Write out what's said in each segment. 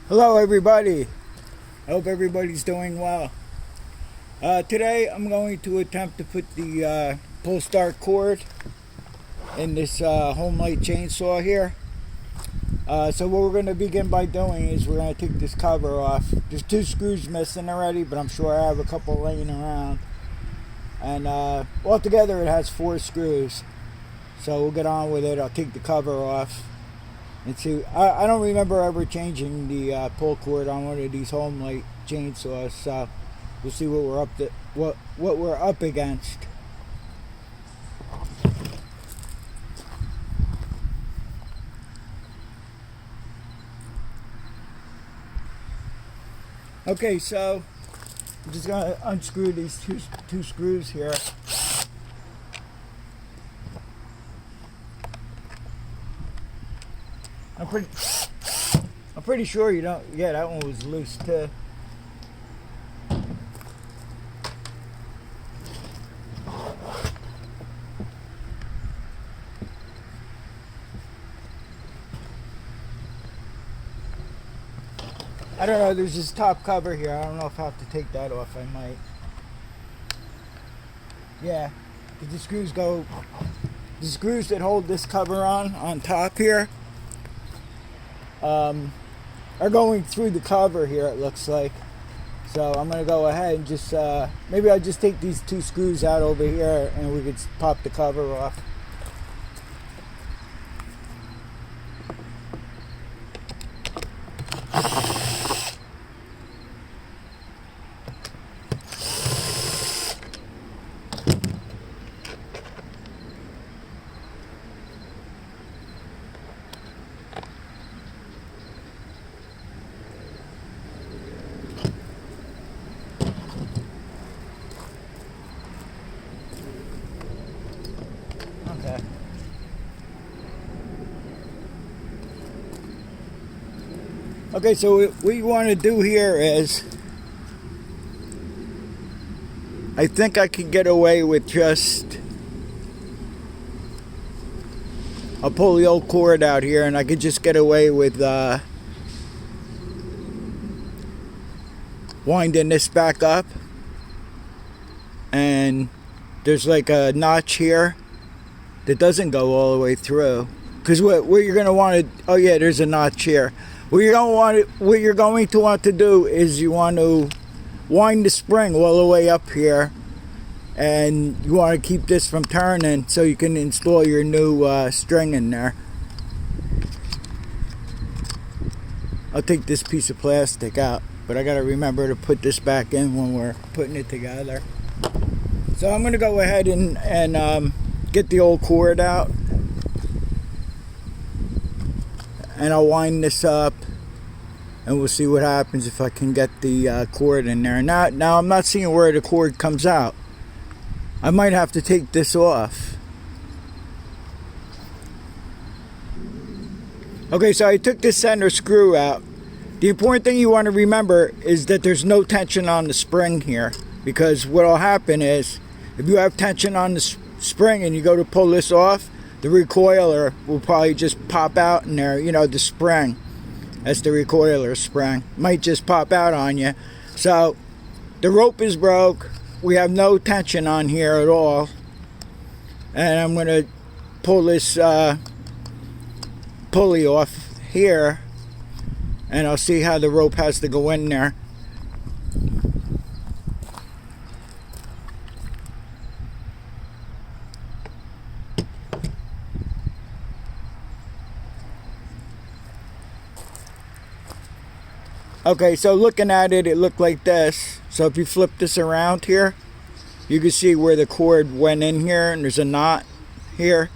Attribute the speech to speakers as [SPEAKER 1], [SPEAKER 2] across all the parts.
[SPEAKER 1] Hello everybody, I hope everybody's doing well. Today I'm going to attempt to put the pull start cord in this Homelite chainsaw here. So what we're going to begin by doing is we're going to take this cover off. There's 2 screws missing already, but I'm sure I have a couple laying around. And altogether it has 4 screws. So we'll get on with it. I'll take the cover off. And see, I don't remember ever changing the pull cord on one of these Homelite chainsaws, so we'll see what we're what we're up against. Okay, so I'm just gonna unscrew these two screws here. I'm pretty sure you don't. Yeah, that one was loose too. I don't know. There's this top cover here. I don't know if I have to take that off. I might. Yeah, because the screws that hold this cover on top here are going through the cover here, it looks like. So I'm gonna go ahead and just maybe I'll just take these 2 screws out over here and we could pop the cover off. Okay, so what we want to do here is, I think I can get away with just, I'll pull the old cord out here and I could just get away with winding this back up. And there's like a notch here that doesn't go all the way through. Because what you're going to want to, oh yeah, there's a notch here. What you're going to want to do is you want to wind the spring all the way up here, and you want to keep this from turning so you can install your new string in there. I'll take this piece of plastic out, but I got to remember to put this back in when we're putting it together. So I'm going to go ahead and get the old cord out, and I'll wind this up and we'll see what happens if I can get the cord in there. Now I'm not seeing where the cord comes out. I might have to take this off. Okay, so I took this center screw out. The important thing you want to remember is that there's no tension on the spring here, because what will happen is if you have tension on the spring and you go to pull this off, the recoiler will probably just pop out in there. You know, the spring, that's the recoiler spring, might just pop out on you. So the rope is broke. We have no tension on here at all. And I'm going to pull this pulley off here, and I'll see how the rope has to go in there. Okay, so looking at it, it looked like this. So if you flip this around here, you can see where the cord went in here, and there's a knot here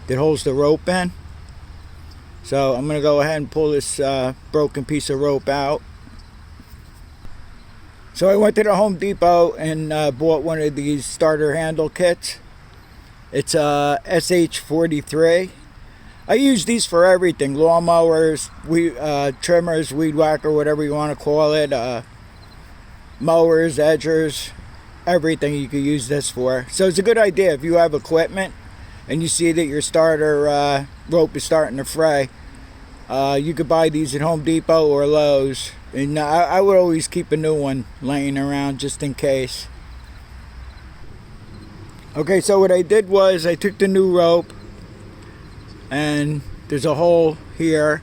[SPEAKER 1] that holds the rope in. So I'm going to go ahead and pull this broken piece of rope out. So I went to the Home Depot and bought one of these starter handle kits. It's a SH43. I use these for everything: lawnmowers, trimmers, weed whacker, whatever you want to call it, mowers, edgers, everything you could use this for. So it's a good idea if you have equipment and you see that your starter rope is starting to fray. You could buy these at Home Depot or Lowe's, and I would always keep a new one laying around just in case. Okay, so what I did was I took the new rope, and there's a hole here.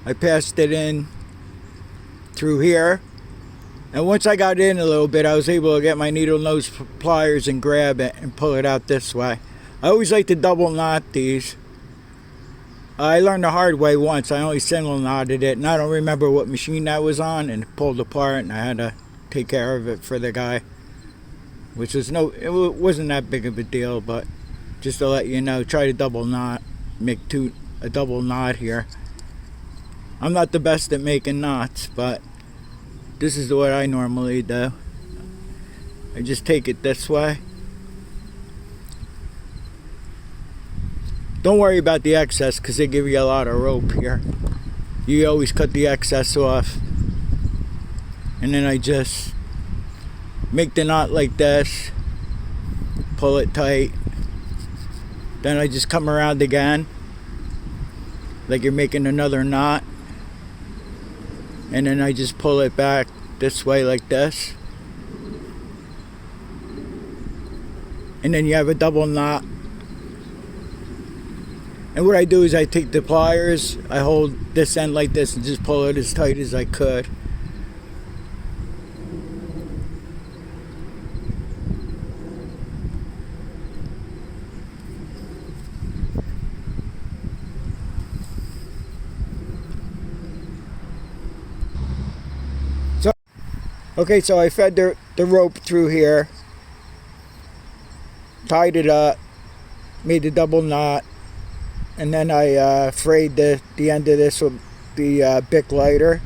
[SPEAKER 1] I passed it in through here, and once I got in a little bit, I was able to get my needle nose pliers and grab it and pull it out this way. I always like to double knot these. I learned the hard way once. I only single knotted it, and I don't remember what machine that was on, and it pulled apart, and I had to take care of it for the guy, which was it wasn't that big of a deal, but just to let you know, try to double knot, make a double knot here. I'm not the best at making knots, but this is what I normally do. I just take it this way. Don't worry about the excess, because they give you a lot of rope here. You always cut the excess off. And then I just make the knot like this, pull it tight. Then I just come around again, like you're making another knot. And then I just pull it back this way like this. And then you have a double knot. And what I do is I take the pliers, I hold this end like this and just pull it as tight as I could. Okay, so I fed the rope through here, tied it up, made a double knot, and then I frayed the end of this with the Bic lighter.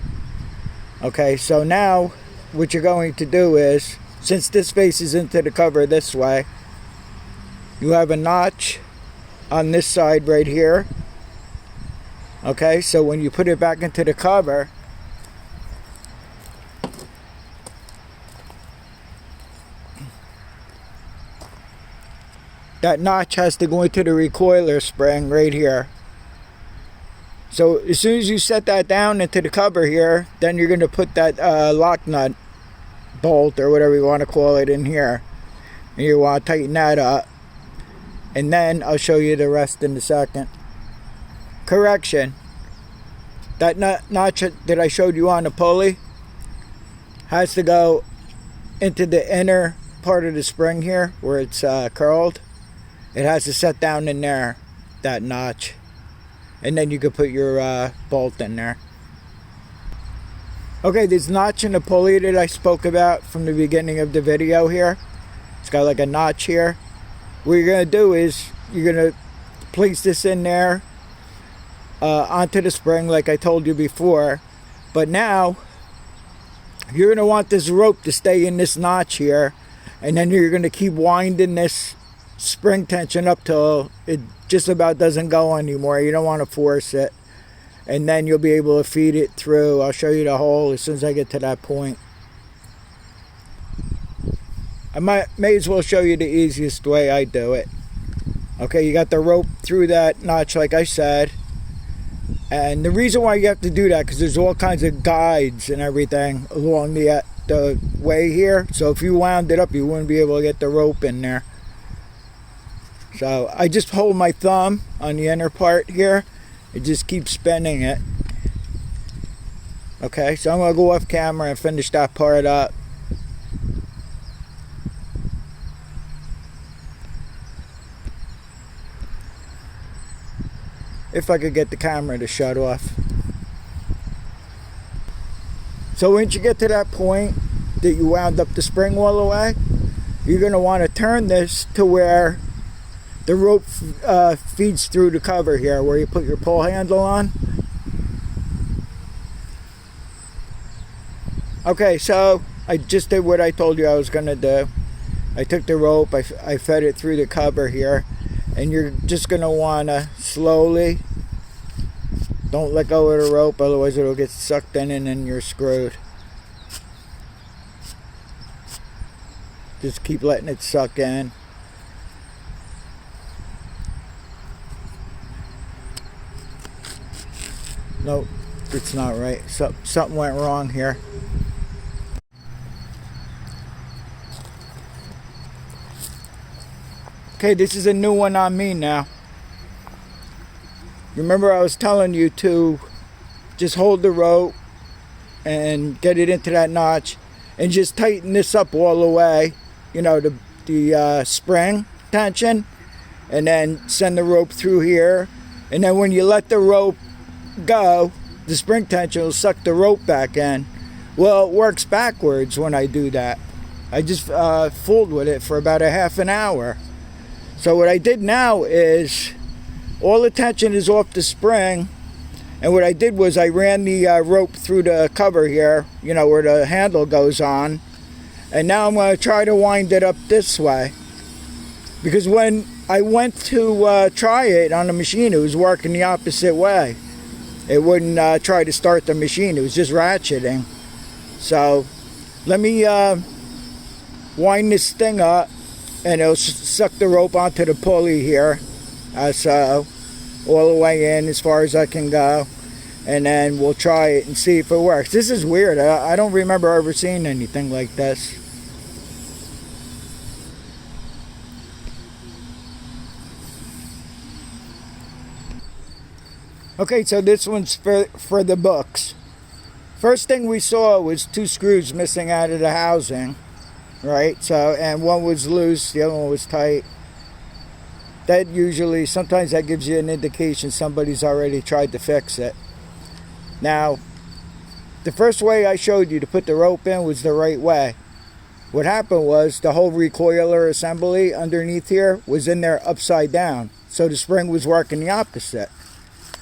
[SPEAKER 1] Okay, so now what you're going to do is, since this faces into the cover this way, you have a notch on this side right here. Okay, so when you put it back into the cover, that notch has to go into the recoiler spring right here. So as soon as you set that down into the cover here, then you're going to put that lock nut bolt or whatever you want to call it in here, and you want to tighten that up, and then I'll show you the rest in a second. Correction, that notch that I showed you on the pulley has to go into the inner part of the spring here where it's curled. It has to set down in there, that notch, and then you can put your bolt in there. Okay, this notch in the pulley that I spoke about from the beginning of the video here, it's got like a notch here. What you're going to do is you're going to place this in there onto the spring like I told you before, but now you're going to want this rope to stay in this notch here, and then you're going to keep winding this spring tension up till it just about doesn't go anymore. You don't want to force it, and then you'll be able to feed it through. I'll show you the hole as soon as I get to that point. I may as well show you the easiest way I do it. Okay, you got the rope through that notch like I said, and the reason why you have to do that, because there's all kinds of guides and everything along the way here, so if you wound it up you wouldn't be able to get the rope in there. So I just hold my thumb on the inner part here and just keep spinning it. Okay, so I'm going to go off camera and finish that part up. If I could get the camera to shut off. So once you get to that point that you wound up the spring all the way, you're going to want to turn this to where the rope feeds through the cover here, where you put your pull handle on. Okay, so I just did what I told you I was going to do. I took the rope, I fed it through the cover here, and you're just going to want to slowly, don't let go of the rope, otherwise it'll get sucked in and then you're screwed. Just keep letting it suck in. Nope, it's not right. Something went wrong here. Okay, this is a new one on me now. Remember I was telling you to just hold the rope and get it into that notch and just tighten this up all the way, you know, the spring tension, and then send the rope through here, and then when you let the rope go, the spring tension will suck the rope back in. Well, it works backwards when I do that. I just fooled with it for about a half an hour. So what I did now is all the tension is off the spring, and what I did was I ran the rope through the cover here, you know, where the handle goes on, and now I'm going to try to wind it up this way, because when I went to try it on the machine, it was working the opposite way. It wouldn't try to start the machine, it was just ratcheting. So let me wind this thing up, and it'll suck the rope onto the pulley here, so all the way in as far as I can go, and then we'll try it and see if it works. This is weird. I don't remember ever seeing anything like this. Okay, so this one's for the books. First thing we saw was 2 screws missing out of the housing, right? So, and one was loose, the other one was tight. That usually, sometimes that gives you an indication somebody's already tried to fix it. Now, the first way I showed you to put the rope in was the right way. What happened was the whole recoiler assembly underneath here was in there upside down. So the spring was working the opposite.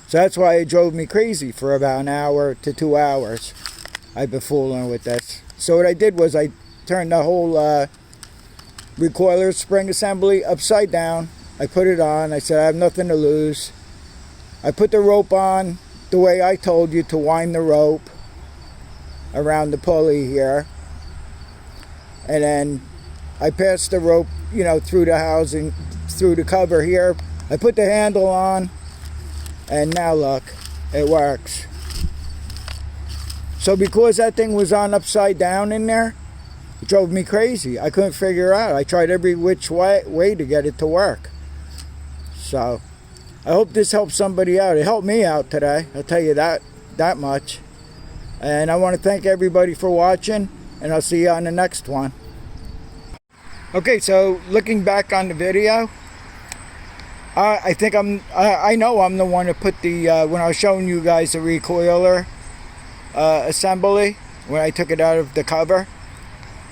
[SPEAKER 1] So that's why it drove me crazy for about an hour to 2 hours. I've been fooling with this. So what I did was I turned the whole recoiler spring assembly upside down. I put it on. I said, I have nothing to lose. I put the rope on the way I told you to wind the rope around the pulley here. And then I passed the rope, you know, through the housing, through the cover here. I put the handle on, and now look, it works. So because that thing was on upside down in there, it drove me crazy. I couldn't figure out. I tried every which way to get it to work. So I hope this helps somebody out. It helped me out today, I'll tell you that much. And I want to thank everybody for watching, and I'll see you on the next one. Okay, so looking back on the video, I think I know I'm the one that put the when I was showing you guys the recoiler assembly, when I took it out of the cover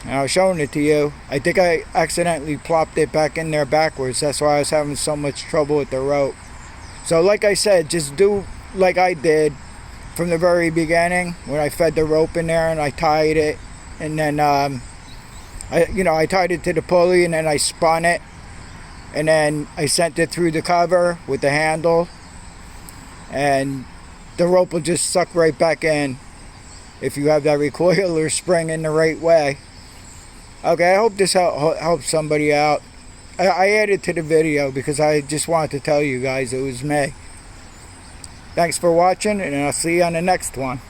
[SPEAKER 1] and I was showing it to you, I think I accidentally plopped it back in there backwards. That's why I was having so much trouble with the rope. So like I said, just do like I did from the very beginning, when I fed the rope in there and I tied it, and then I tied it to the pulley, and then I spun it, and then I sent it through the cover with the handle, and the rope will just suck right back in if you have that recoiler spring in the right way. Okay, I hope this helps somebody out. I added to the video because I just wanted to tell you guys it was me. Thanks for watching, and I'll see you on the next one.